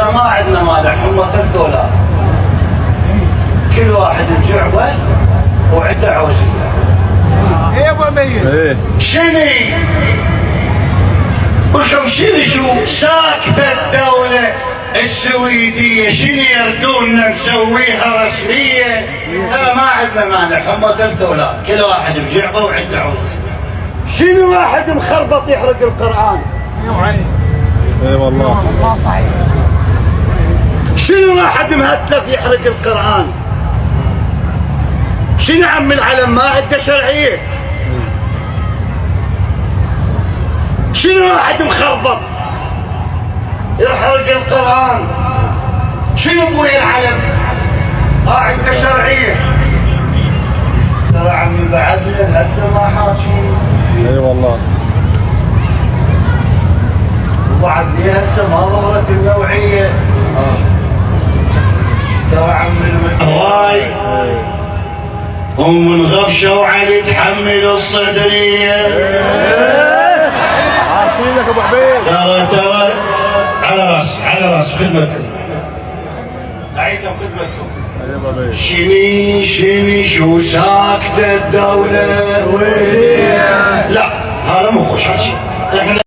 ترى ما عندنا مانع حمى $3. كل واحد بجعبه وعنده عوزيه. ايه يا ابو عبيد؟ شني؟ قلتم شنو ساكتة الدولة السويدية، شنو يردوننا نسويها رسمية؟ ترى ما عندنا مانع حمى $3، كل واحد بجعبه وعنده عوزيه. شنو واحد مخربط يحرق القرآن؟ اي والله والله صحيح. شنو واحد مهتلف يحرق القرآن؟ شنو عم العلم ما عنده شرعية؟ شنو واحد مخربط يحرق القرآن؟ شنو ابوي العلم؟ ما عنده شرعية. ترى عمي بعدنا هسه ما حاكي. اي والله. وبعد لي هسه ما ظهرت النوعية. ترى عمي هواي من غبشة وعلي تحمل الصدرية. عارفينك ابو حبيب. ترى على راس خدمتكم. دعيتم خدمتكم. شني شو ساكتة الدولة؟ لا هذا مو خوش حكي. احنا